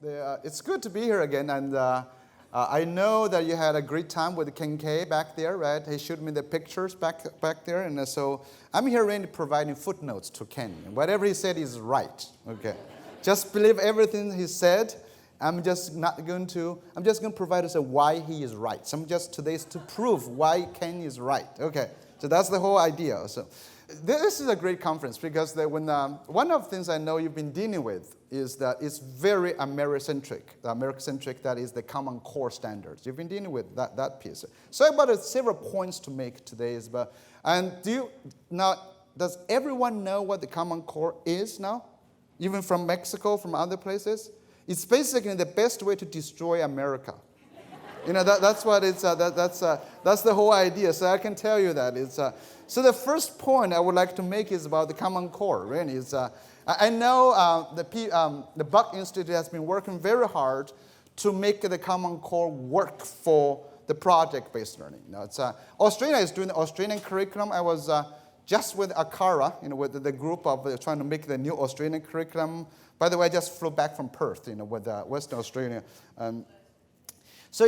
It's good to be here again, and I know that you had a great time with Ken K back there, right? He showed me the pictures back there, and so I'm here really providing footnotes to Ken. Whatever he said is right, okay? Just believe everything he said. I'm just going to provide us why he is right. So today is to prove why Ken is right, okay? So that's the whole idea. So this is a great conference because one of the things I know you've been dealing with is that it's very American-centric. The American-centric, that is the Common Core standards. You've been dealing with that piece. So I have about several points to make today. Does everyone know what the Common Core is now? Even from Mexico, from other places? It's basically the best way to destroy America. That's what it's. That's the whole idea. So I can tell you that it's. So the first point I would like to make is about the Common Core. Really, I know the Buck Institute has been working very hard to make the Common Core work for the project-based learning. Australia is doing the Australian curriculum. I was just with ACARA, with the group of trying to make the new Australian curriculum. By the way, I just flew back from Perth, with Western Australia. So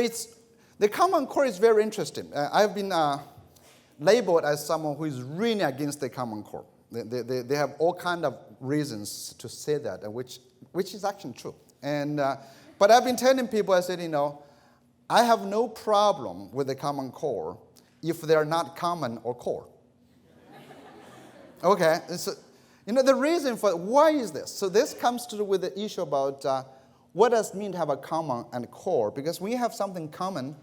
the Common Core is very interesting. I've been labeled as someone who is really against the Common Core. They have all kind of reasons to say that, which is actually true. But I've been telling people, I said, I have no problem with the Common Core if they are not common or core. Okay, so the reason for why is this? So this comes to do with the issue about what does it mean to have a common and core? Because when you have something common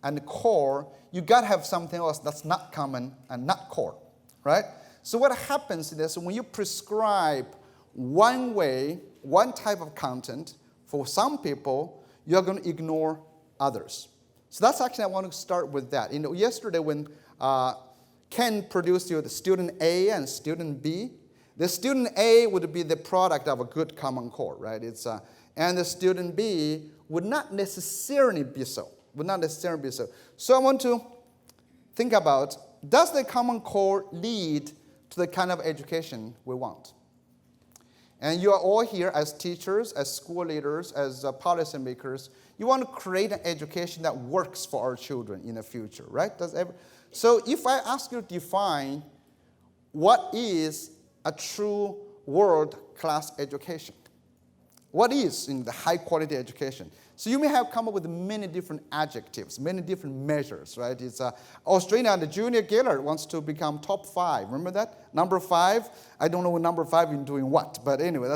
and core, you got to have something else that's not common and not core, right? So what happens is when you prescribe one way, one type of content for some people, you're going to ignore others. So that's actually, I want to start with that. Yesterday when Ken produced the student A and student B, the student A would be the product of a good Common Core, right? And the student B would not necessarily be so. So I want to think about, does the Common Core lead to the kind of education we want? And you are all here as teachers, as school leaders, as policymakers. You want to create an education that works for our children in the future, right? So if I ask you to define what is a true world-class education, what is in the high-quality education? So you may have come up with many different adjectives, many different measures, right? It's Australia, the Junior Gaylord wants to become top 5. Remember that? Number 5. I don't know what number 5 is doing what, but anyway,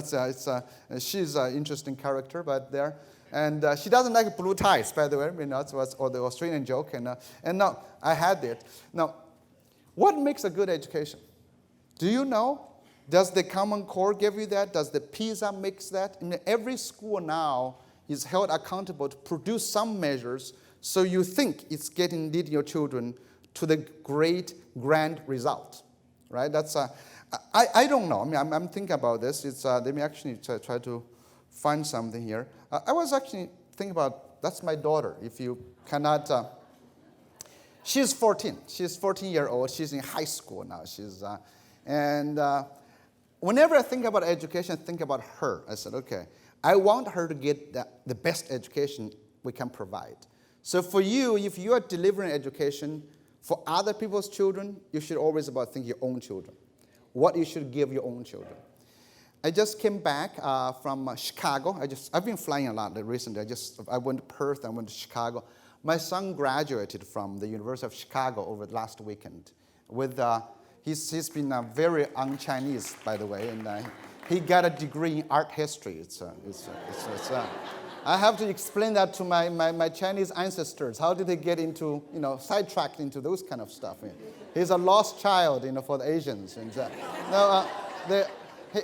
she's an interesting character, but there. And she doesn't like blue ties, by the way. That's what's the Australian joke. And now I had it. Now, what makes a good education? Do you know? Does the Common Core give you that? Does the PISA mix that? Every school now is held accountable to produce some measures, so you think it's leading your children to the great grand result, right? I don't know. I'm thinking about this. Let me actually try to find something here. I was actually thinking about, that's my daughter. If you cannot, she's 14. She's 14-year-old. She's in high school now. Whenever I think about education, I think about her. I said, okay, I want her to get the best education we can provide. So for you, if you are delivering education for other people's children, you should always think your own children. What you should give your own children. I just came back from Chicago. I've been flying a lot recently. I went to Perth, I went to Chicago. My son graduated from the University of Chicago over the last weekend. He's been very un-Chinese, by the way, and he got a degree in art history. I have to explain that to my Chinese ancestors. How did they get into, sidetracked into those kind of stuff? He's a lost child, for the Asians. And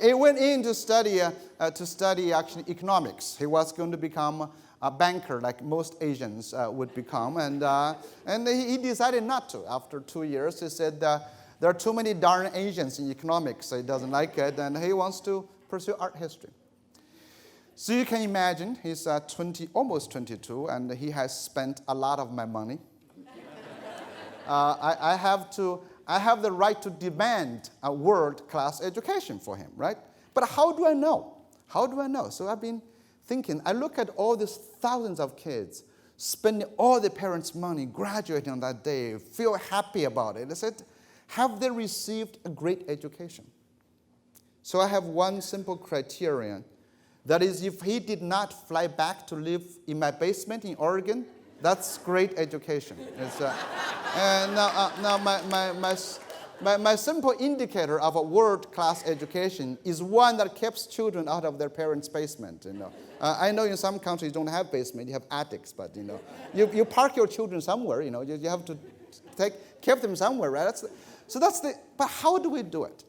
he went in to study actually economics. He was going to become a banker, like most Asians would become, and he decided not to. After 2 years, he said, there are too many darn Asians in economics, so he doesn't like it, and he wants to pursue art history. So you can imagine, he's almost 22, and he has spent a lot of my money. I have the right to demand a world-class education for him, right? But how do I know? So I've been thinking, I look at all these thousands of kids spending all their parents' money, graduating on that day, feel happy about it. I said, have they received a great education? So I have one simple criterion. That is, if he did not fly back to live in my basement in Oregon, that's great education. And now my simple indicator of a world-class education is one that keeps children out of their parents' basement. I know in some countries you don't have basement, you have attics, but you park your children somewhere. You have to keep them somewhere, right? But how do we do it?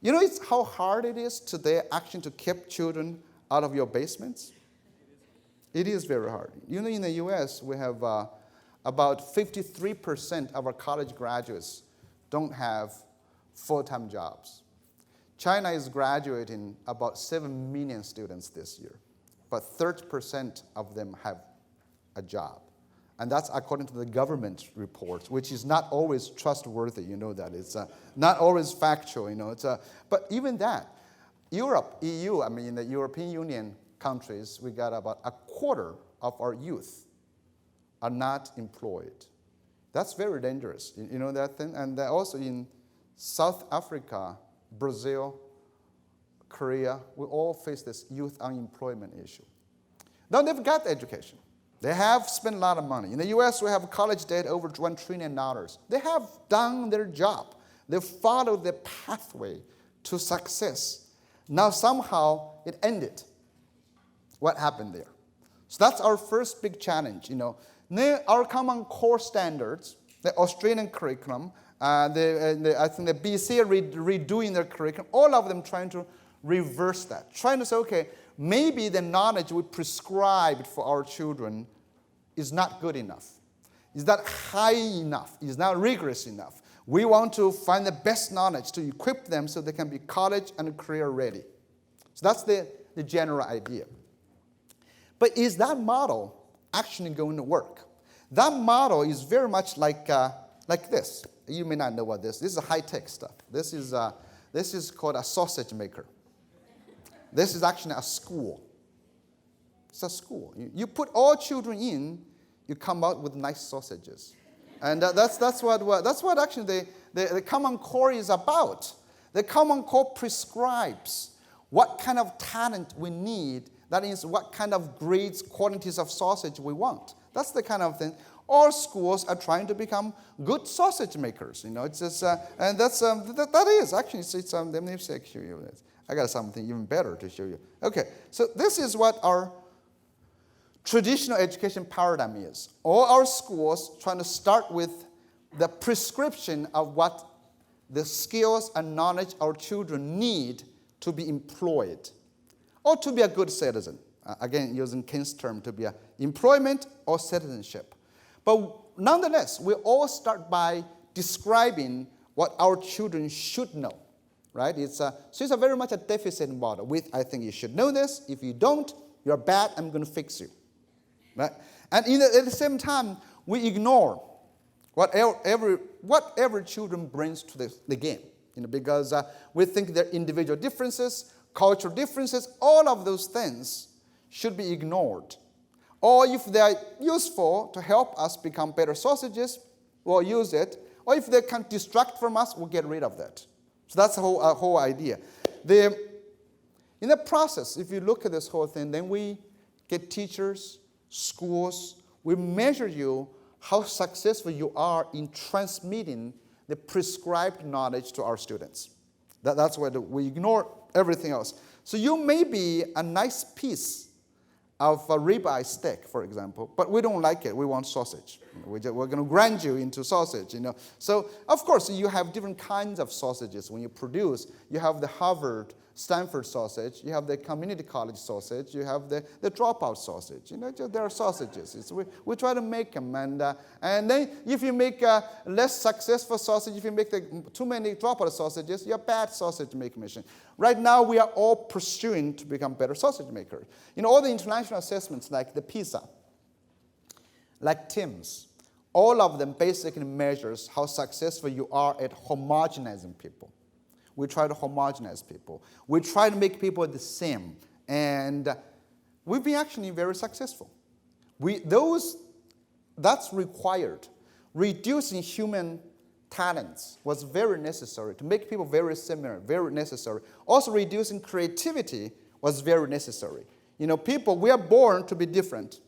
It's how hard it is today actually to keep children out of your basements. It is very hard. In the U.S., we have about 53% of our college graduates don't have full-time jobs. China is graduating about 7 million students this year, but 30% of them have a job. And that's according to the government reports, which is not always trustworthy, that. It's not always factual, but even that, Europe, EU, in the European Union countries, we got about a quarter of our youth are not employed. That's very dangerous, you know that thing? And also in South Africa, Brazil, Korea, we all face this youth unemployment issue. Now they've got education. They have spent a lot of money. In the U.S., we have college debt over $1 trillion. They have done their job. They followed the pathway to success. Now somehow it ended. What happened there? So that's our first big challenge. Our common core standards, the Australian curriculum, I think the BC are redoing their curriculum, all of them trying to reverse that, trying to say, okay, maybe the knowledge we prescribed for our children is not good enough. Is not high enough. Is not rigorous enough. We want to find the best knowledge to equip them so they can be college and career ready. So that's the general idea. But is that model actually going to work? That model is very much like this. You may not know what this is. This is high-tech stuff. This is called a sausage maker. This is actually a school. It's a school. You put all children in, you come out with nice sausages. And that's what actually the Common Core is about. The Common Core prescribes what kind of talent we need. That is, what kind of grades, quantities of sausage we want. That's the kind of thing. All schools are trying to become good sausage makers. It's just, and that is actually. Let me show you this. I got something even better to show you. Okay, so this is what our traditional education paradigm is. All our schools trying to start with the prescription of what the skills and knowledge our children need to be employed or to be a good citizen. Again, using King's term, to be employment or citizenship. But nonetheless, we all start by describing what our children should know. Right? So it's a very much a deficit model. I think you should know this. If you don't, you're bad. I'm going to fix you. Right? And at the same time, we ignore whatever children brings to the game. Because we think their individual differences, cultural differences, all of those things should be ignored. Or if they are useful to help us become better sausages, we'll use it. Or if they can distract from us, we'll get rid of that. So that's the whole idea. In the process, if you look at this whole thing, then we get teachers, schools, we measure you how successful you are in transmitting the prescribed knowledge to our students. That's why we ignore everything else. So you may be a nice piece of a ribeye steak, for example, but we don't like it. We want sausage. We're going to grind you into sausage, So, of course, you have different kinds of sausages when you produce. You have the Harvard, Stanford sausage. You have the community college sausage. You have the dropout sausage. There are sausages. We try to make them. And then if you make a less successful sausage, if you make too many dropout sausages, you're a bad sausage making machine. Right now, we are all pursuing to become better sausage makers. All the international assessments like the PISA, like TIMSS, all of them basically measures how successful you are at homogenizing people. We try to homogenize people. We try to make people the same. And we've been actually very successful. That's required. Reducing human talents was very necessary to make people very similar, very necessary. Also, reducing creativity was very necessary. People, we are born to be different,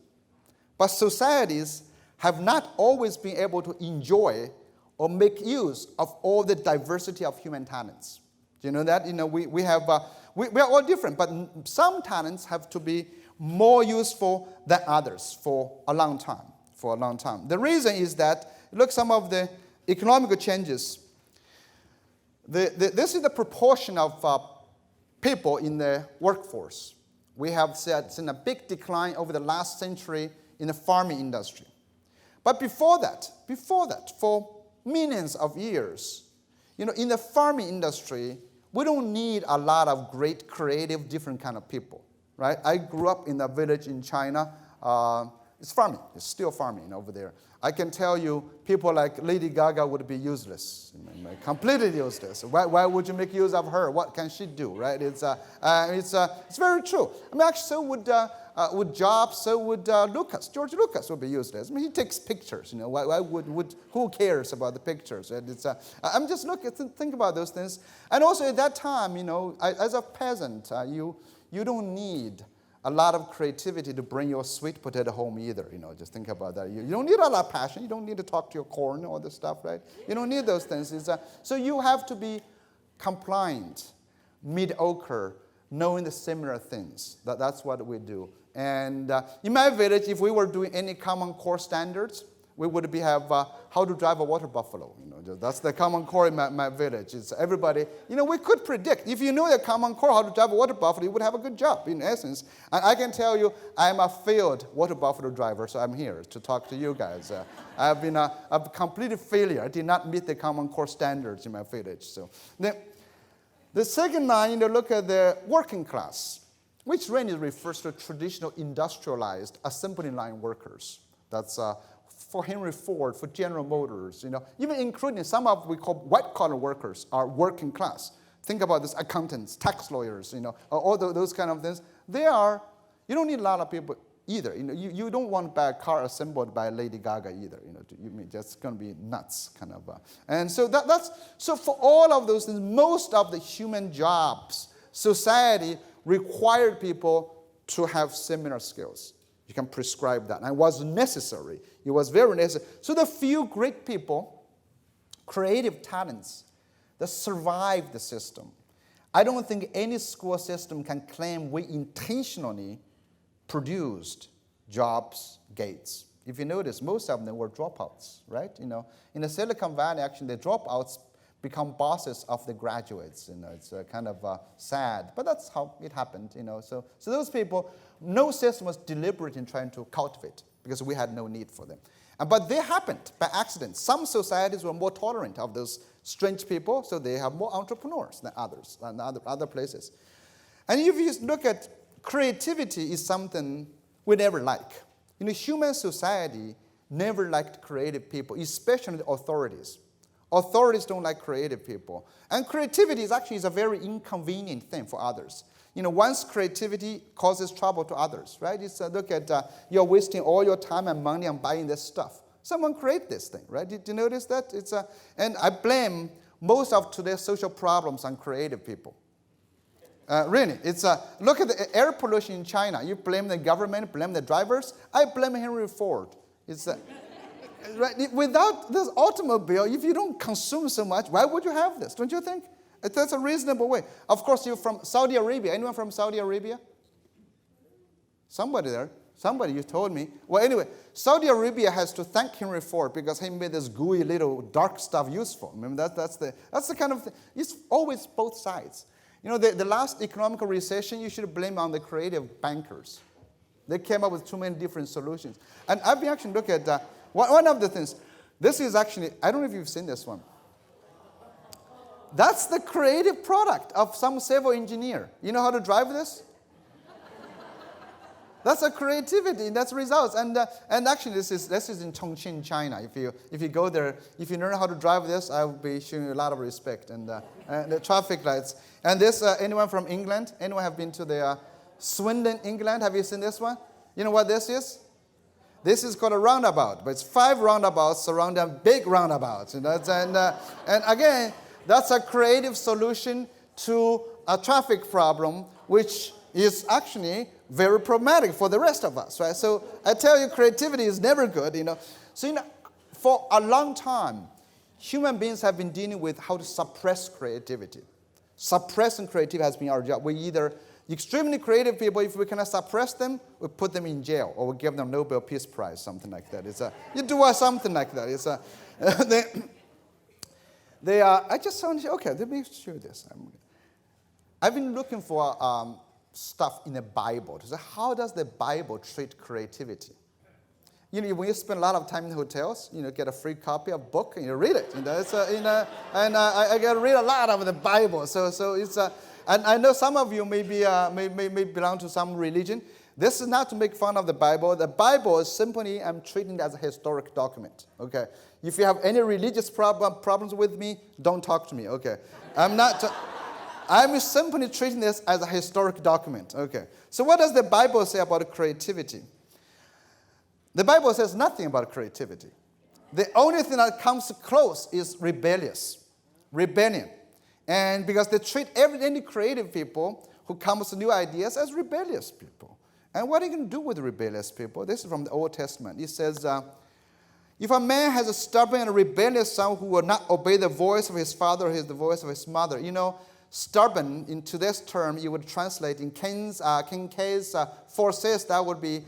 but societies have not always been able to enjoy or make use of all the diversity of human talents. Do you know that? We are all different, but some talents have to be more useful than others for a long time. The reason is that, look, some of the economical changes. This is the proportion of people in the workforce. We have seen a big decline over the last century in the farming industry. But before that, for millions of years, in the farming industry, we don't need a lot of great, creative, different kind of people, right? I grew up in a village in China. It's farming. It's still farming over there. I can tell you, people like Lady Gaga would be useless, completely useless. Why would you make use of her? What can she do, right? It's very true. Actually, so would Jobs, so would Lucas. George Lucas would be useless. He takes pictures. Why would who cares about the pictures? Right? I'm just think about those things. And also at that time, as a peasant, you don't need a lot of creativity to bring your sweet potato home either. Just think about that. You don't need a lot of passion. You don't need to talk to your corn, all this stuff, right? You don't need those things. So you have to be compliant, mediocre, knowing the similar things. That's what we do. And in my village, if we were doing any common core standards, we would have how to drive a water buffalo. That's the common core in my village. It's everybody. We could predict. If you know the common core how to drive a water buffalo, you would have a good job, in essence. And I can tell you, I'm a failed water buffalo driver, so I'm here to talk to you guys. I've been a complete failure. I did not meet the common core standards in my village. So the second line, look at the working class, which really refers to traditional industrialized assembly line workers. That's for Henry Ford, for General Motors, even including some of we call white-collar workers are working class. Think about this: accountants, tax lawyers, all those kind of things. You don't need a lot of people either. You don't want to buy a car assembled by Lady Gaga either. That's going to be nuts, kind of. And so so for all of those things, most of the human jobs, society required people to have similar skills. You can prescribe that. And it was necessary. It was very necessary. So the few great people, creative talents, that survived the system. I don't think any school system can claim we intentionally produced Jobs, Gates. If you notice, most of them were dropouts, right? In the Silicon Valley, actually, the dropouts become bosses of the graduates. It's kind of sad, but that's how it happened. So those people, no system was deliberate in trying to cultivate because we had no need for them. But they happened by accident. Some societies were more tolerant of those strange people, so they have more entrepreneurs than others, and other places. And if you look at creativity, is something we never like. Human society never liked creative people, especially the authorities. Authorities don't like creative people. And creativity is a very inconvenient thing for others. Once creativity causes trouble to others, right? Look at, you're wasting all your time and money on buying this stuff. Someone create this thing, right? Did you notice that? And I blame most of today's social problems on creative people. Really, look at the air pollution in China. You blame the government, blame the drivers. I blame Henry Ford. Right? Without this automobile, if you don't consume so much, why would you have this? Don't you think? That's a reasonable way. Of course, you're from Saudi Arabia. Anyone from Saudi Arabia? Somebody there. Somebody, you told me. Well, anyway, Saudi Arabia has to thank Henry Ford because he made this gooey little dark stuff useful. Remember, that's the kind of thing. It's always both sides. The last economic recession, you should blame on the creative bankers. They came up with too many different solutions. And I've been actually looking at one of the things. This is actually, I don't know if you've seen this one. That's the creative product of some civil engineer. You know how to drive this? That's a creativity. That's results. And actually, this is in Chongqing, China. If you go there, if you learn how to drive this, I will be showing you a lot of respect. And the traffic lights. And this, anyone from England? Anyone have been to the Swindon, England. Have you seen this one? You know what this is? This is called a roundabout, but it's 5 roundabouts surrounding a big roundabout. You know, and again, that's a creative solution to a traffic problem, which is actually very problematic for the rest of us, right? So I tell you, creativity is never good, you know. So, you know, for a long time, human beings have been dealing with how to suppress creativity. Suppressing creativity has been our job. We either extremely creative people, if we cannot suppress them, we put them in jail, or we give them Nobel Peace Prize, something like that. You do something like that. I just want to, okay, let me show you this. I've been looking for stuff in the Bible. So how does the Bible treat creativity? You know, when you spend a lot of time in hotels, you know, get a free copy of a book and you read it. You know, I get to read a lot of the Bible. So it's and I know some of you may belong to some religion. This is not to make fun of the Bible. The Bible is simply, I'm treating it as a historic document. Okay, if you have any religious problems with me, don't talk to me. Okay, I'm simply treating this as a historic document. Okay, so what does the Bible say about creativity? The Bible says nothing about creativity. The only thing that comes close is rebellion. And because they treat any creative people who come with new ideas as rebellious people. And what are you going to do with rebellious people? This is from the Old Testament. It says, if a man has a stubborn and rebellious son who will not obey the voice of his father or the voice of his mother. You know, stubborn, into this term, you would translate in King K's forces, that would be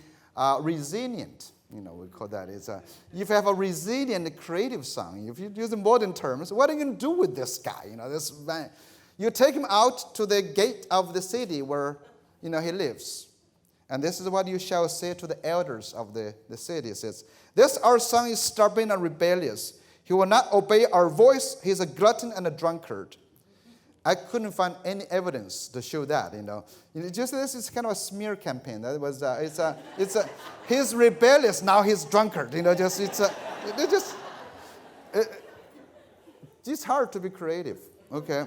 resilient. You know, we call that. If you have a resilient creative son, if you use the modern terms, what are you going to do with this guy? You know, this man. You take him out to the gate of the city where, you know, he lives. And this is what you shall say to the elders of the city. It says, this our son is stubborn and rebellious. He will not obey our voice. He is a glutton and a drunkard. I couldn't find any evidence to show that, you know. Just this is kind of a smear campaign. That was, he's rebellious, now he's drunkard. You know, it's hard to be creative, okay.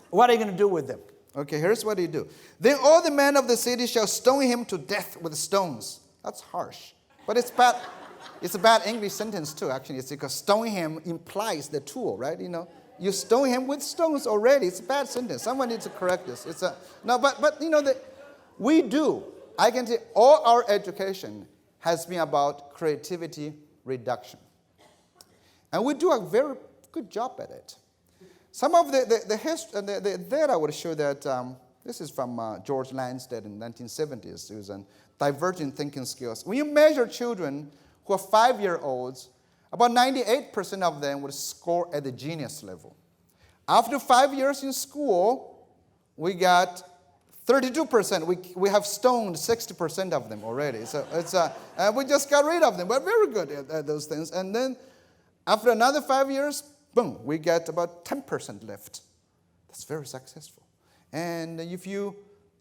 What are you going to do with them? Okay, here's what you do. Then all the men of the city shall stone him to death with stones. That's harsh, but it's bad. It's a bad English sentence too, actually. It's because stone him implies the tool, right, you know. You stone him with stones already. It's a bad sentence. Someone needs to correct this. But you know, we do. I can say all our education has been about creativity reduction. And we do a very good job at it. Some of the data would show that, this is from George Lansdale in the 1970s. It was on divergent thinking skills. When you measure children who are 5-year-olds, about 98% of them would score at the genius level. After 5 years in school, we got 32%. We have stoned 60% of them already. So we just got rid of them. We're very good at those things. And then after another 5 years, boom, we get about 10% left. That's very successful. And if you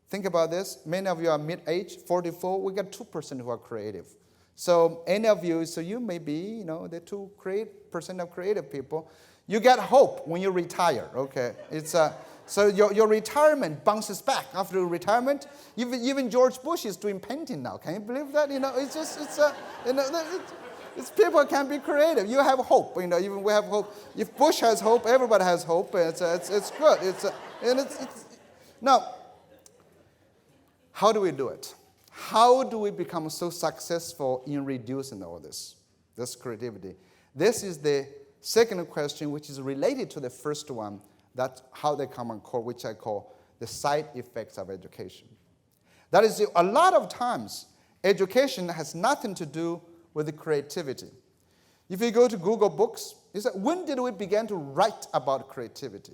think about this, many of you are mid-age, 44. We got 2% who are creative. So any of you, so you may be, you know, the 2% of creative people. You get hope when you retire, okay? So your retirement bounces back after retirement. Even George Bush is doing painting now. Can you believe that? You know, it's people can be creative. You have hope, you know. Even we have hope. If Bush has hope, everybody has hope. It's good. Now, how do we do it? How do we become so successful in reducing all this creativity? This is the second question, which is related to the first one, that's how they come on core, which I call the side effects of education. That is, a lot of times, education has nothing to do with the creativity. If you go to Google Books, you say, when did we begin to write about creativity?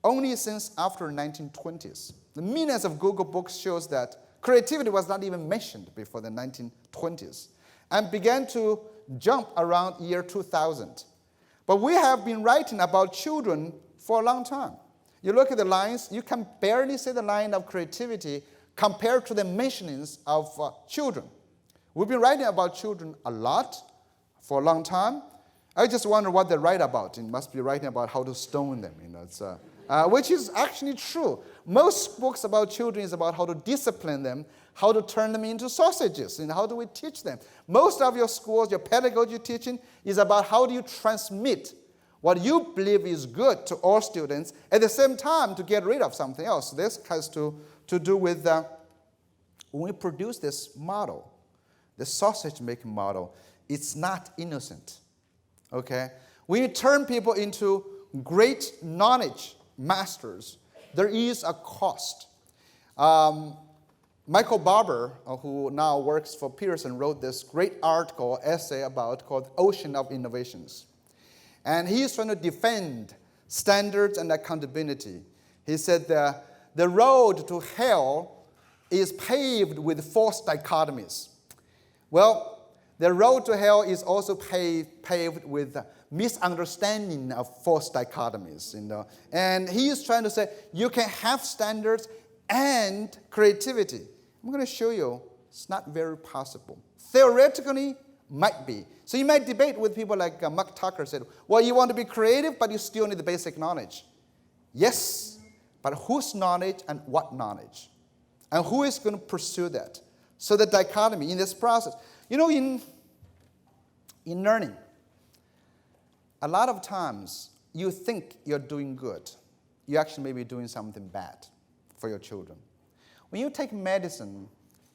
Only since after the 1920s. The millions of Google Books shows that creativity was not even mentioned before the 1920s and began to jump around year 2000. But we have been writing about children for a long time. You look at the lines, you can barely see the line of creativity compared to the mentionings of children. We've been writing about children a lot for a long time. I just wonder what they write about. It must be writing about how to stone them. You know, which is actually true. Most books about children is about how to discipline them, how to turn them into sausages, and how do we teach them. Most of your schools, your pedagogy teaching is about how do you transmit what you believe is good to all students at the same time to get rid of something else. This has to do with when we produce this model, the sausage-making model, it's not innocent, okay? When you turn people into great knowledge masters, there is a cost. Michael Barber, who now works for Pearson, wrote this great article, essay called Ocean of Innovations. And he's trying to defend standards and accountability. He said the road to hell is paved with false dichotomies. Well, the road to hell is also paved with misunderstanding of false dichotomies. And he is trying to say you can have standards and creativity. I'm going to show you it's not very possible. Theoretically, might be. So you might debate with people like Mark Tucker said, well, you want to be creative, but you still need the basic knowledge. Yes, but whose knowledge and what knowledge? And who is going to pursue that? So the dichotomy in this process. In learning, a lot of times you think you're doing good. You actually may be doing something bad for your children. When you take medicine,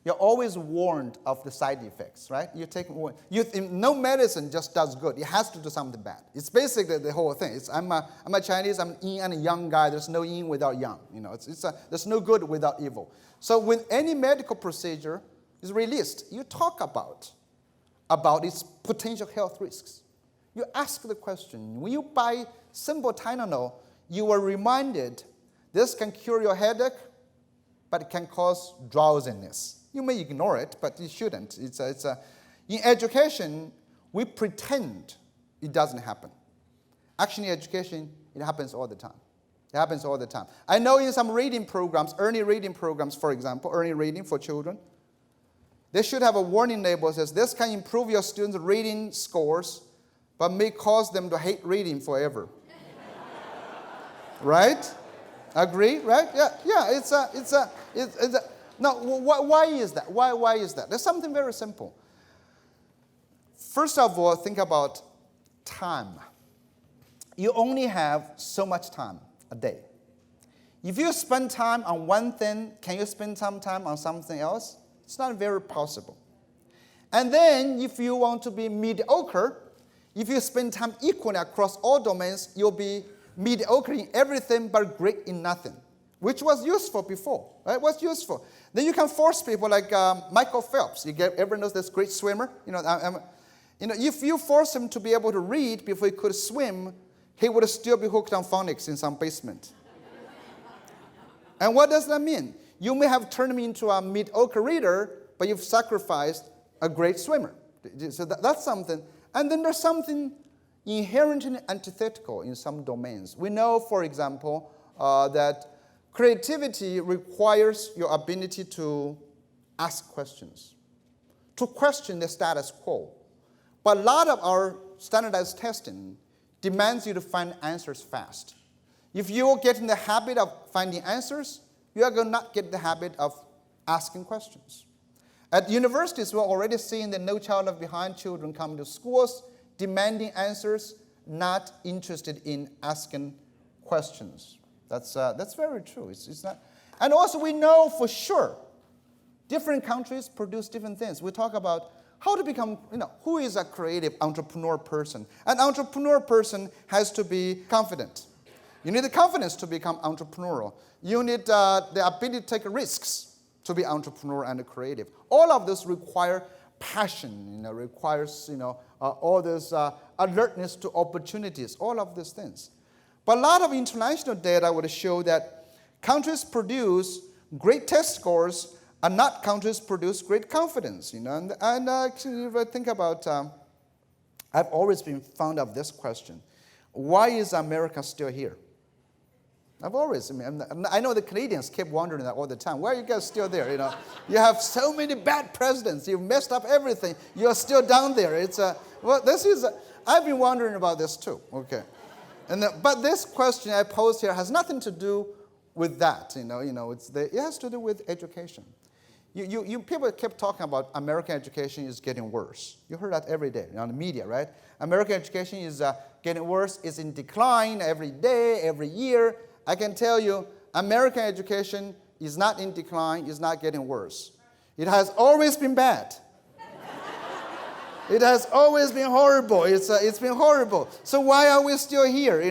you're always warned of the side effects, right? No medicine just does good. It has to do something bad. It's basically the whole thing. I'm a Chinese, I'm yin and a yang guy. There's no yin without yang. There's no good without evil. So when any medical procedure is released, you talk about its potential health risks. You ask the question, when you buy simple Tylenol, you are reminded this can cure your headache, but it can cause drowsiness. You may ignore it, but you shouldn't. In education, we pretend it doesn't happen. Actually, in education, it happens all the time. It happens all the time. I know in some reading programs, early reading programs, for example, early reading for children, they should have a warning label that says, this can improve your students' reading scores, but may cause them to hate reading forever. Right? Agree? Right? Yeah. Now, why is that? Why is that? There's something very simple. First of all, think about time. You only have so much time a day. If you spend time on one thing, can you spend some time on something else? It's not very possible. And then, if you want to be mediocre, if you spend time equally across all domains, you'll be mediocre in everything but great in nothing, which was useful before, right? Was useful. Then you can force people like Michael Phelps. Everyone knows this great swimmer. If you force him to be able to read before he could swim, he would still be hooked on phonics in some basement. And what does that mean? You may have turned him into a mediocre reader, but you've sacrificed a great swimmer. So that's something. And then there's something inherently antithetical in some domains. We know, for example, that creativity requires your ability to ask questions, to question the status quo. But a lot of our standardized testing demands you to find answers fast. If you get in the habit of finding answers, you are going to not get the habit of asking questions. At universities, we're already seeing that no child left behind children come to schools demanding answers, not interested in asking questions. That's very true. It's not, and also we know for sure different countries produce different things. We talk about how to become, who is a creative entrepreneur person? An entrepreneur person has to be confident. You need the confidence to become entrepreneurial. You need the ability to take risks to be entrepreneur and creative. All of this require passion, requires, all this alertness to opportunities, all of these things. But a lot of international data would show that countries produce great test scores and not countries produce great confidence. And actually, if I think about, I've always been fond of this question: why is America still here? I know the Canadians keep wondering that all the time. Why are you guys still there? You have so many bad presidents. You've messed up everything. You're still down there. I've been wondering about this too. Okay. But this question I posed here has nothing to do with that. It has to do with education. You people kept talking about American education is getting worse. You heard that every day on the media, right? American education is getting worse. It's in decline every day, every year. I can tell you, American education is not in decline. It's not getting worse. It has always been bad. It has always been horrible. It's been horrible. So why are we still here?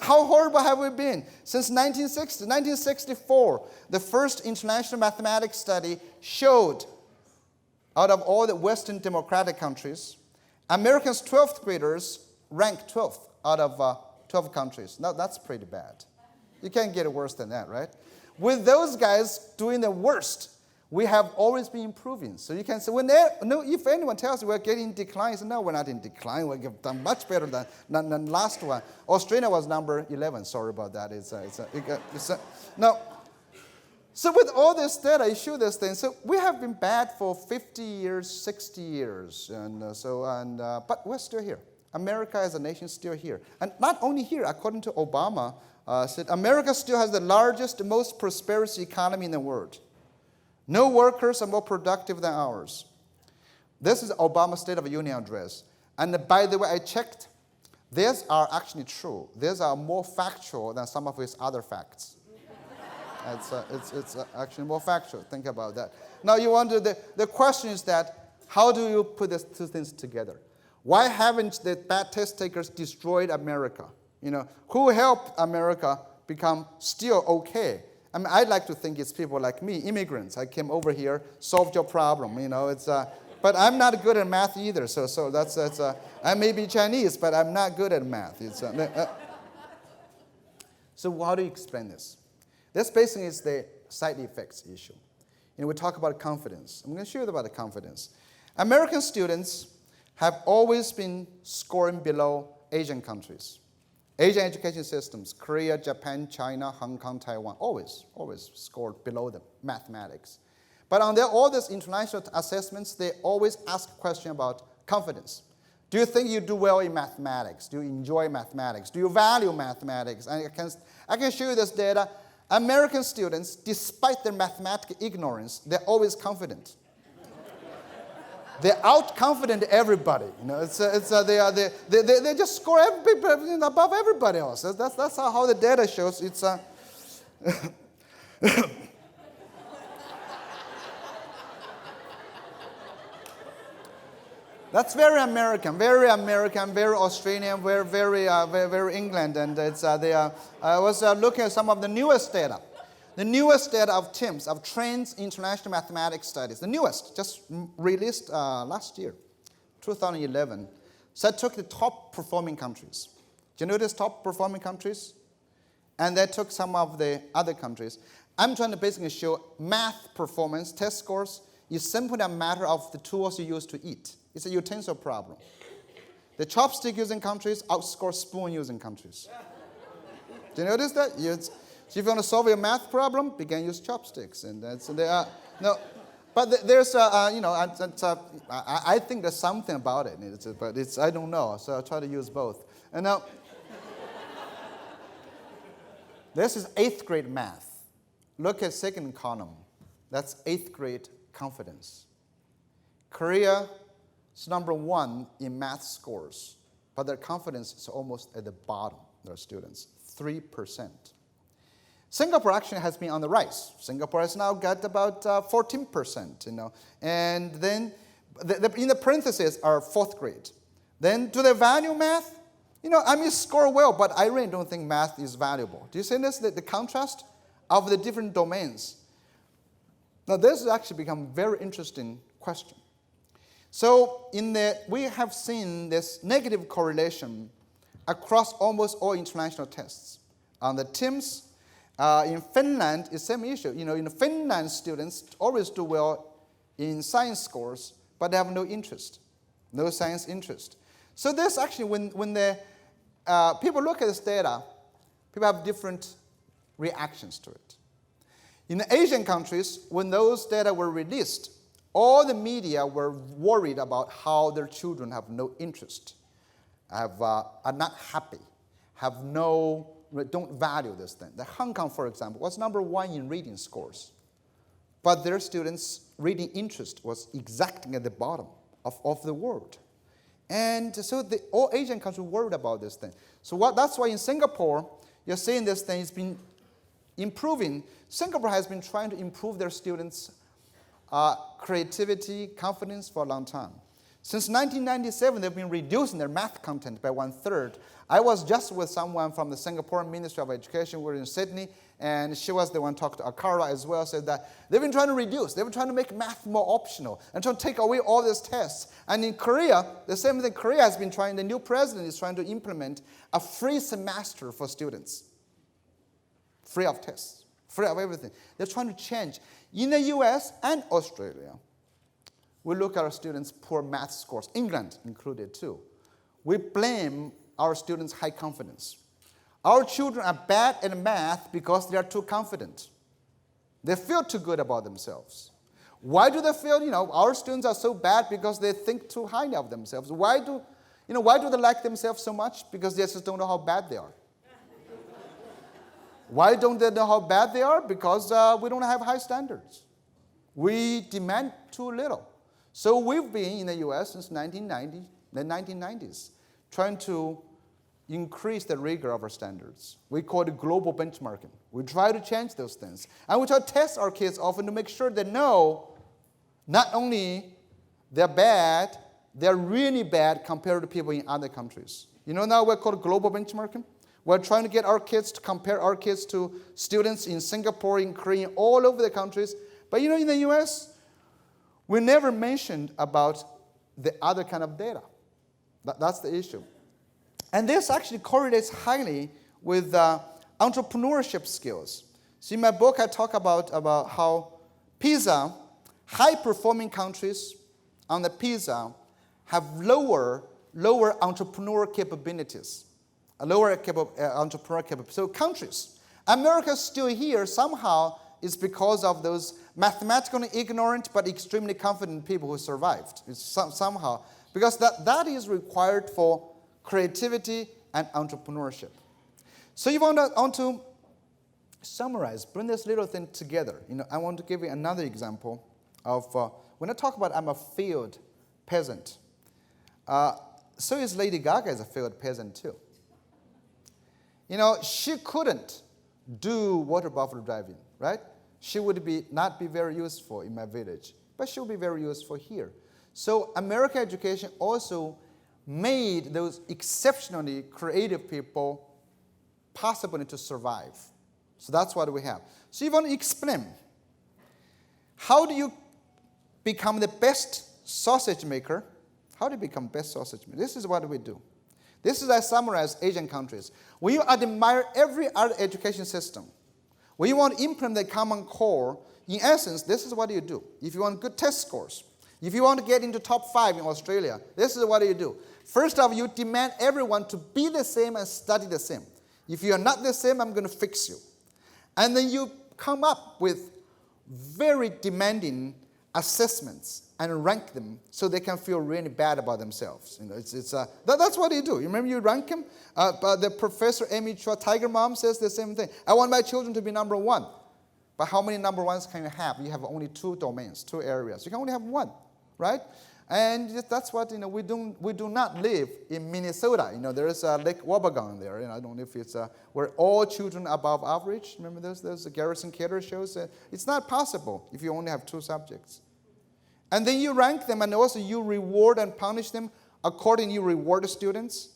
How horrible have we been? Since 1964, the first international mathematics study showed, out of all the Western democratic countries, Americans' 12th graders ranked 12th out of 12 countries. Now that's pretty bad. You can't get worse than that, right? With those guys doing the worst, we have always been improving. So you can say, if anyone tells you we're getting in decline, say, no, we're not in decline. We've done much better than last one. Australia was number 11. Sorry about that. No. So with all this data, I show this thing. So we have been bad for 50 years, 60 years. But we're still here. America as a nation is still here. And not only here, according to Obama, said America still has the largest, most prosperous economy in the world. No workers are more productive than ours. This is Obama's State of the Union address. And by the way, I checked. These are actually true. These are more factual than some of his other facts. It's actually more factual. Think about that. Now, the question is that, how do you put these two things together? Why haven't the bad test takers destroyed America? Who helped America become still okay? I mean, I'd like to think it's people like me, immigrants. I came over here, solved your problem. But I'm not good at math either. So that's I may be Chinese, but I'm not good at math. So how do you explain this? This basically is the side effects issue. We talk about confidence. I'm going to show you about the confidence. American students have always been scoring below Asian countries. Asian education systems, Korea, Japan, China, Hong Kong, Taiwan, always scored below them, mathematics. But on all these international assessments, they always ask a question about confidence. Do you think you do well in mathematics? Do you enjoy mathematics? Do you value mathematics? And I can show you this data. American students, despite their mathematical ignorance, they're always confident. They're out-confident everybody. They just score above everybody else. That's how the data shows. That's very American, very Australian, very England. And I was looking at some of the newest data. The newest data of TIMSS, of Trends International Mathematics Studies, the newest, just released last year, 2011. So I took the top performing countries. Do you notice top performing countries? And they took some of the other countries. I'm trying to basically show math performance, test scores, is simply a matter of the tools you use to eat. It's a utensil problem. The chopstick using countries outscore spoon using countries. Do you notice that? So if you want to solve your math problem, you can use chopsticks, But there's I think there's something about it, but I don't know. So I'll try to use both. And now, this is 8th grade math. Look at second column. That's 8th grade confidence. Korea is number 1 in math scores, but their confidence is almost at the bottom. Their students, 3%. Singapore actually has been on the rise. Singapore has now got about 14%, And then in the parentheses are 4th grade. Then do they value math? Score well, but I really don't think math is valuable. Do you see this, the contrast of the different domains? Now, this has actually become a very interesting question. So we have seen this negative correlation across almost all international tests. On the TIMSS, in Finland, it's the same issue. In Finland, students always do well in science scores, but they have no interest, no science interest. So this actually, when people look at this data, people have different reactions to it. In the Asian countries, when those data were released, all the media were worried about how their children have no interest, are not happy, don't value this thing. The Hong Kong, for example, was number 1 in reading scores. But their students' reading interest was exactly at the bottom of the world. And so all Asian countries worried about this thing. So that's why in Singapore, you're seeing this thing has been improving. Singapore has been trying to improve their students' creativity, confidence for a long time. Since 1997, they've been reducing their math content by 1/3. I was just with someone from the Singapore Ministry of Education. We were in Sydney, and she was the one talked to Akara as well, said that they've been trying to reduce. They've been trying to make math more optional and trying to take away all these tests. And in Korea, the same thing Korea has been trying. The new president is trying to implement a free semester for students. Free of tests, free of everything. They're trying to change. In the US and Australia, we look at our students' poor math scores, England included too. We blame our students' high confidence. Our children are bad at math because they are too confident. They feel too good about themselves. Why do they feel, our students are so bad because they think too highly of themselves? Why do they like themselves so much? Because they just don't know how bad they are. Why don't they know how bad they are? Because we don't have high standards. We demand too little. So we've been in the US since the 1990s, trying to increase the rigor of our standards. We call it global benchmarking. We try to change those things. And we try to test our kids often to make sure they know not only they're bad, they're really bad compared to people in other countries. Now we're called global benchmarking. We're trying to get our kids to compare our kids to students in Singapore, in Korea, all over the countries. But in the US, we never mentioned about the other kind of data. That's the issue. And this actually correlates highly with entrepreneurship skills. So in my book, I talk about how PISA, high-performing countries on the PISA have lower entrepreneur capabilities. So countries. America's still here somehow is because of those mathematically ignorant but extremely confident people who survived. It's somehow. Because that is required for creativity and entrepreneurship. So you want to summarize, bring this little thing together. I want to give you another example of, when I talk about I'm a field peasant, so is Lady Gaga is a field peasant too. She couldn't do water buffalo driving, right? She would not be very useful in my village, but she will be very useful here. So American education also made those exceptionally creative people possible to survive. So that's what we have. So you want to explain, how do you become the best sausage maker? How do you become best sausage maker? This is what we do. This is, I summarize Asian countries. When you admire every other education system, when you want to implement the common core, in essence, this is what you do. If you want good test scores, if you want to get into top 5 in Australia, this is what you do. First off, you demand everyone to be the same and study the same. If you are not the same, I'm going to fix you. And then you come up with very demanding assessments and rank them so they can feel really bad about themselves. That's what you do. You remember you rank them? But the Professor Amy Chua, Tiger Mom, says the same thing. I want my children to be number 1. But how many number 1s can you have? You have only 2 domains, 2 areas. You can only have 1, right? And that's what, we do not live in Minnesota. There is Lake Wobegon there. I don't know if it's where all children above average. Remember those Garrison Keillor shows? It's not possible if you only have 2 subjects. And then you rank them, and also you reward and punish them accordingly. You reward the students,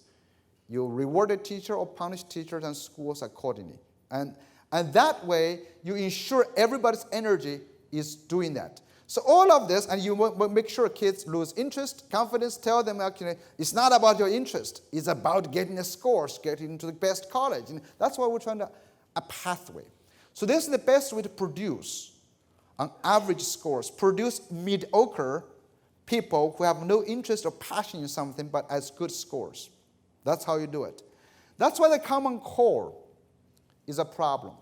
you reward the teacher or punish teachers and schools accordingly. And that way, you ensure everybody's energy is doing that. So all of this, and you make sure kids lose interest, confidence, tell them, it's not about your interest. It's about getting the scores, getting into the best college. And that's why we're trying to, a pathway. So this is the best way to produce on average scores, produce mediocre people who have no interest or passion in something but as good scores. That's how you do it. That's why the Common Core is a problem.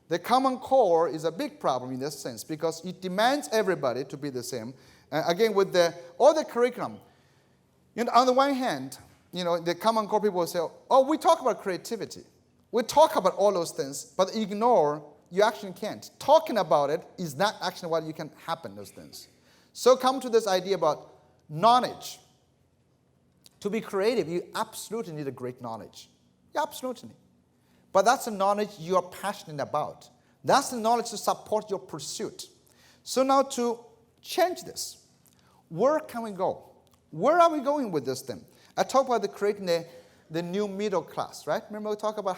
The Common Core is a big problem in this sense because it demands everybody to be the same. Again, with all the curriculum, on the one hand, the common core people will say, oh, we talk about creativity. We talk about all those things, but ignore, you actually can't. Talking about it is not actually what you can happen, those things. So come to this idea about knowledge. To be creative, you absolutely need a great knowledge. You absolutely need. But that's the knowledge you are passionate about. That's the knowledge to support your pursuit. So now to change this, where can we go? Where are we going with this thing? I talked about creating the new middle class, right? Remember we talked about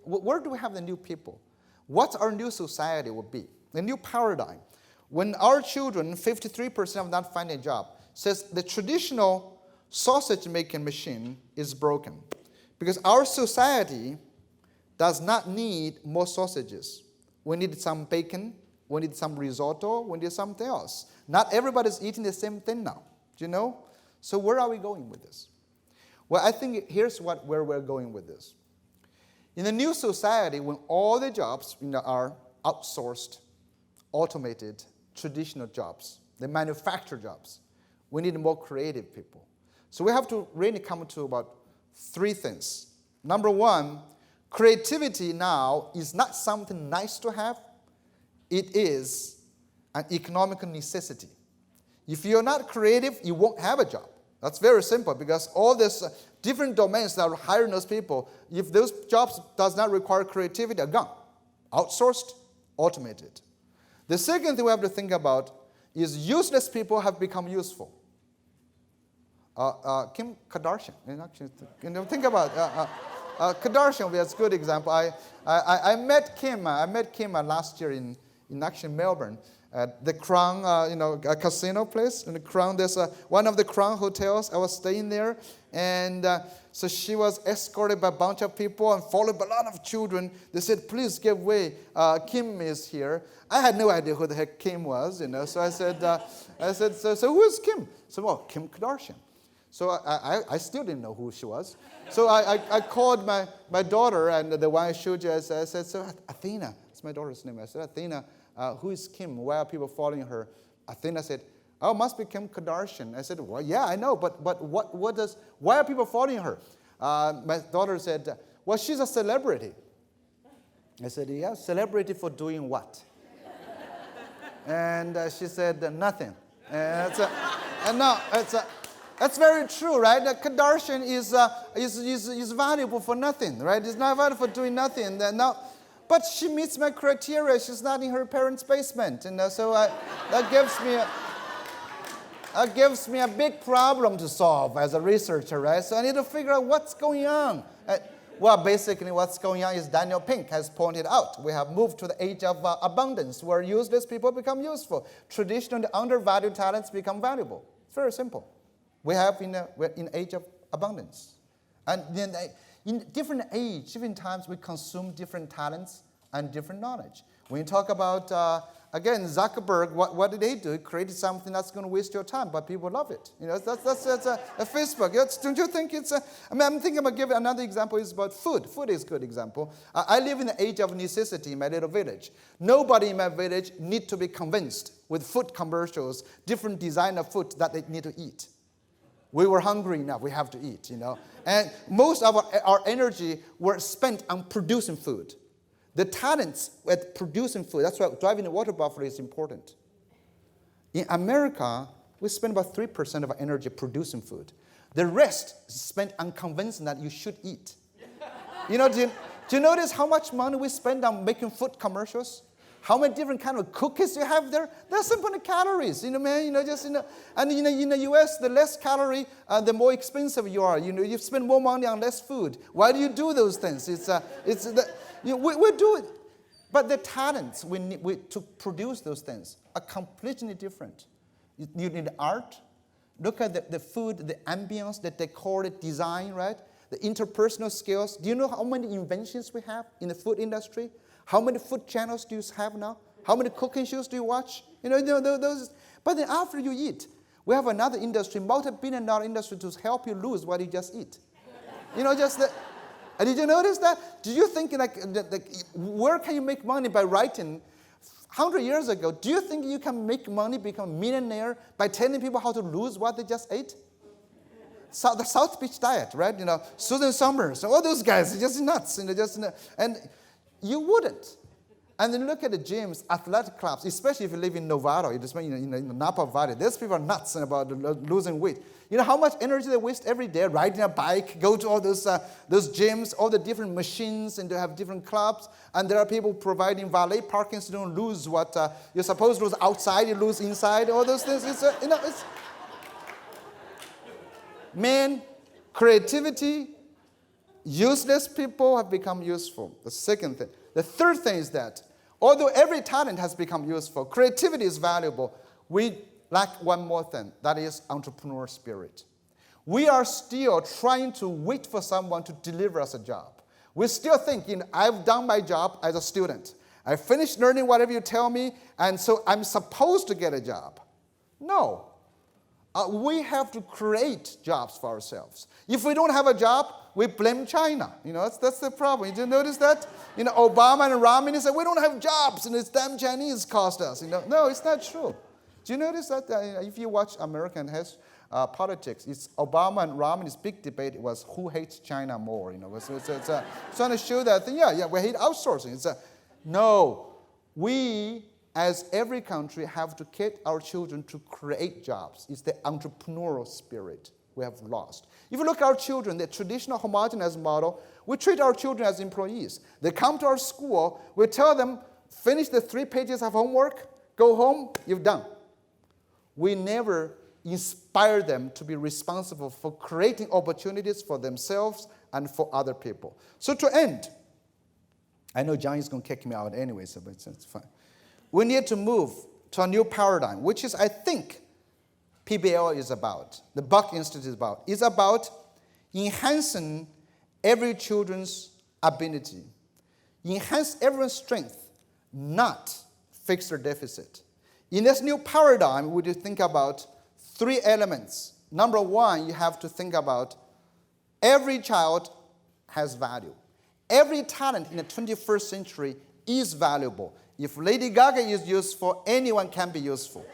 where do we have the new people? What our new society will be, the new paradigm. When our children, 53% of not finding a job, says the traditional sausage-making machine is broken. Because our society does not need more sausages. We need some bacon, we need some risotto, we need something else. Not everybody's eating the same thing now, do you know? So where are we going with this? Well, I think here's where we're going with this. In the new society, when all the jobs are outsourced, automated, traditional jobs, the manufactured jobs, we need more creative people. So we have to really come to about three things. Number one, creativity now is not something nice to have. It is an economic necessity. If you're not creative, you won't have a job. That's very simple because all these different domains that are hiring those people, if those jobs does not require creativity, they're gone. Outsourced, automated. The second thing we have to think about is useless people have become useful. Kim Kardashian, think about Kardashian. That's a good example. I met Kim last year in actually Melbourne at the Crown, a casino place in the Crown. There's one of the Crown hotels. I was staying there, and so she was escorted by a bunch of people and followed by a lot of children. They said, "Please give way. Kim is here." I had no idea who the heck Kim was, So I said, "So who is Kim?" So, well, Kim Kardashian. So I still didn't know who she was. So I called my daughter, and the one I showed you, I said, "So Athena," it's my daughter's name. I said, "Athena, who is Kim? Why are people following her?" Athena said, "Oh, must be Kim Kardashian." I said, "Well, yeah, I know, but why are people following her?" My daughter said, "Well, she's a celebrity." I said, "Yeah, celebrity for doing what?" And she said, "Nothing." And that's very true, right? The Kardashian is valuable for nothing, right? It's not valuable for doing nothing. But she meets my criteria. She's not in her parents' basement, So that gives me a big problem to solve as a researcher, right? So I need to figure out what's going on. Well, basically what's going on is Daniel Pink has pointed out. We have moved to the age of abundance, where useless people become useful. Traditionally undervalued talents become valuable. It's very simple. We're in age of abundance. And then in different age, different times, we consume different talents and different knowledge. When you talk about, again, Zuckerberg, what did they do? He created something that's going to waste your time, but people love it. That's a Facebook. Don't you think it's I'm thinking about giving another example is about food. Food is a good example. I live in the age of necessity in my little village. Nobody in my village need to be convinced with food commercials, different design of food that they need to eat. We were hungry enough, we have to eat, And most of our energy were spent on producing food. The talents at producing food, that's why driving a water buffalo is important. In America, we spend about 3% of our energy producing food. The rest is spent on convincing that you should eat. Do you notice how much money we spend on making food commercials? How many different kind of cookies you have there? There's simple calories, And in the U.S., the less calorie, the more expensive you are. You spend more money on less food. Why do you do those things? We do it, but the talents we need to produce those things are completely different. You need art. Look at the food, the ambience, the decor, the design, right? The interpersonal skills. Do you know how many inventions we have in the food industry? How many food channels do you have now? How many cooking shows do you watch? Those. But then after you eat, we have another industry, multi-billion-dollar industry, to help you lose what you just eat. Did you notice that? Do you think where can you make money by writing? 100 years ago, do you think you can make money, become a millionaire by telling people how to lose what they just ate? The South Beach diet, right? Susan Summers, all those guys are just nuts. And you wouldn't. And then look at the gyms, athletic clubs, especially if you live in Novato, in Napa Valley. These people are nuts about losing weight. You know how much energy they waste every day riding a bike, go to all those gyms, all the different machines, and they have different clubs. And there are people providing valet parking so you don't lose what you're supposed to lose outside, you lose inside, all those things. Man, creativity, useless people have become useful. The second thing. The third thing is that although every talent has become useful, creativity is valuable, we lack one more thing, that is entrepreneurial spirit. We are still trying to wait for someone to deliver us a job. We're still thinking, I've done my job as a student. I finished learning whatever you tell me, and so I'm supposed to get a job. No. We have to create jobs for ourselves. If we don't have a job, we blame China. That's the problem. Did you notice that? Obama and Romney said, we don't have jobs, and it's damn Chinese cost us. No, it's not true. Do you notice that if you watch American politics, it's Obama and Romney's big debate was who hates China more. It's trying to show that, we hate outsourcing. No, we, as every country, have to get our children to create jobs. It's the entrepreneurial spirit we have lost. If you look at our children, the traditional homogeneous model, we treat our children as employees. They come to our school, we tell them, finish the 3 pages of homework, go home, you've done. We never inspire them to be responsible for creating opportunities for themselves and for other people. So to end, I know John is going to kick me out anyway, so it's fine. We need to move to a new paradigm, which is, I think, PBL is about, the Buck Institute is about. It's about enhancing every children's ability, enhance everyone's strength, not fix their deficit. In this new paradigm, we do think about 3 elements. Number 1, you have to think about every child has value. Every talent in the 21st century is valuable. If Lady Gaga is useful, anyone can be useful.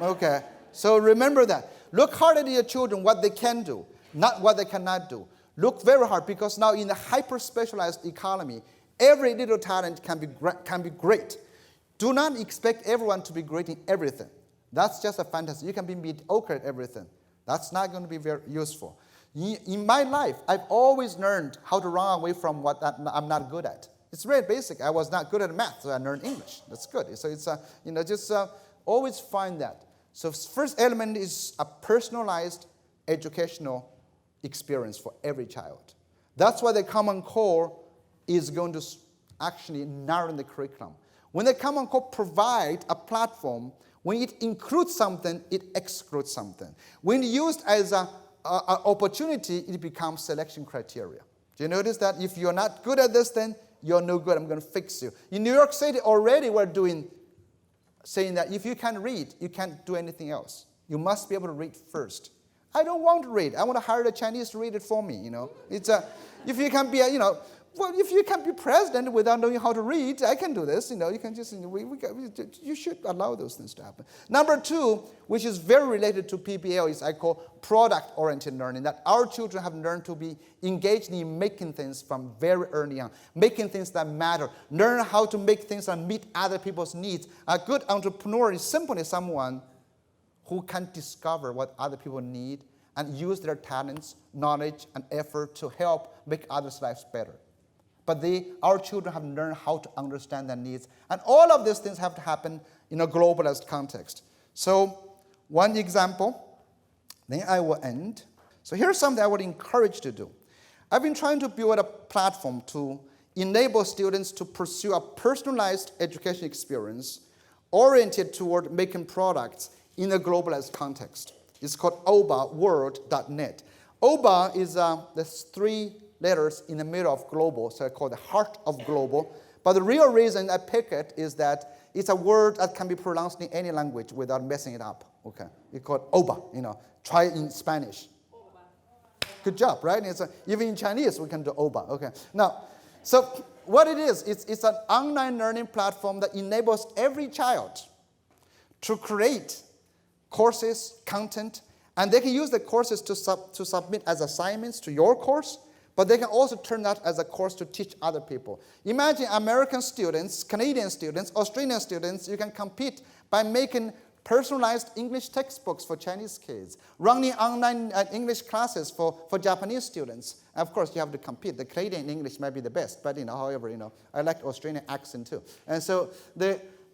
Okay, so remember that. Look hard at your children, what they can do, not what they cannot do. Look very hard, because now in the hyper-specialized economy, every little talent can be great. Do not expect everyone to be great in everything. That's just a fantasy. You can be mediocre at everything. That's not going to be very useful. In my life, I've always learned how to run away from what I'm not good at. It's very basic. I was not good at math, so I learned English. That's good. So it's always find that. So first element is a personalized educational experience for every child. That's why the Common Core is going to actually narrow the curriculum. When the Common Core provide a platform, when it includes something, it excludes something. When used as an opportunity, it becomes selection criteria. Do you notice that? If you're not good at this, then you're no good. I'm going to fix you. In New York City, already we're saying that if you can't read, you can't do anything else. You must be able to read first. I don't want to read. I want to hire the Chinese to read it for me. It's if you can be if you can be president without knowing how to read, I can do this. You can just you should allow those things to happen. Number 2, which is very related to PBL, is I call product-oriented learning. That our children have learned to be engaged in making things from very early on, making things that matter, learn how to make things that meet other people's needs. A good entrepreneur is simply someone who can discover what other people need and use their talents, knowledge, and effort to help make others' lives better. But our children have learned how to understand their needs. And all of these things have to happen in a globalist context. So one example, then I will end. So here's something I would encourage to do. I've been trying to build a platform to enable students to pursue a personalized education experience oriented toward making products in a globalized context. It's called obaworld.net. OBA is the 3 letters in the middle of global, so I call it the heart of global. But the real reason I pick it is that it's a word that can be pronounced in any language without messing it up. Okay, it's called OBA. Try it in Spanish. Oba. Good job, right? Even in Chinese we can do OBA. Okay. Now, so what it is, it's an online learning platform that enables every child to create courses, content, And they can use the courses to submit as assignments to your course, but they can also turn that as a course to teach other people. Imagine American students, Canadian students, Australian students, you can compete by making personalized English textbooks for Chinese kids, running online English classes for Japanese students. And of course, you have to compete. The Canadian English might be the best, but however, I like Australian accent too. And so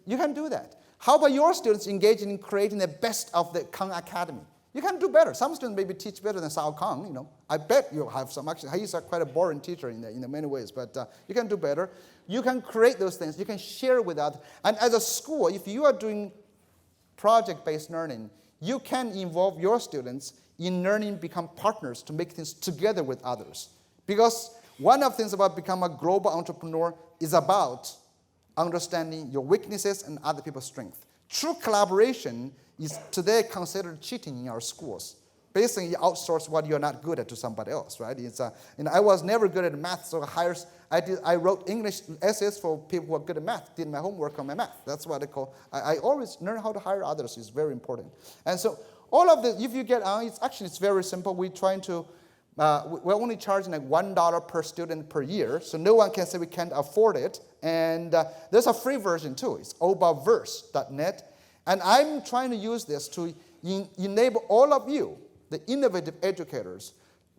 you can do that. How about your students engaging in creating the best of the Kang Academy? You can do better. Some students maybe teach better than Zhao Kang. I bet you have some. Actually, he's quite a boring teacher in many ways, but you can do better. You can create those things. You can share with others. And as a school, if you are doing project-based learning, you can involve your students in learning, become partners to make things together with others. Because one of the things about becoming a global entrepreneur is about understanding your weaknesses and other people's strengths. True collaboration is today considered cheating in our schools. Basically, you outsource what you're not good at to somebody else, right? I was never good at math, so I wrote English essays for people who are good at math, did my homework on my math. That's what I call, I always learn how to hire others. It's very important. And so all of this, if you get on, it's very simple. We're only charging like $1 per student per year, so no one can say we can't afford it. And there's a free version too. It's obaverse.net. And I'm trying to use this to enable all of you, the innovative educators,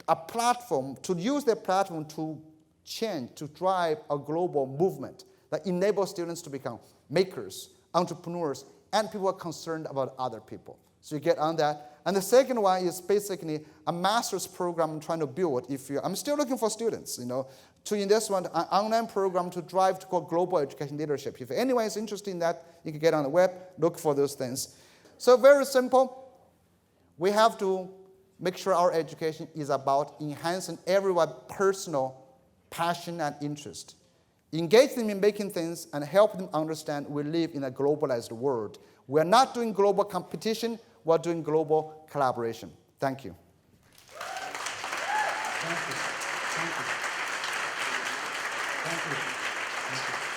a platform, to use their platform to change, to drive a global movement that enables students to become makers, entrepreneurs, and people who are concerned about other people. So you get on that. And the second one is basically a master's program I'm trying to build. I'm still looking for students, to in this one, an online program to drive to call global education leadership. If anyone is interested in that, you can get on the web, look for those things. So very simple. We have to make sure our education is about enhancing everyone's personal passion and interest. Engage them in making things and help them understand we live in a globalized world. We're not doing global competition, we're doing global collaboration. Thank you. Thank you. Thank you. Thank you. Thank you.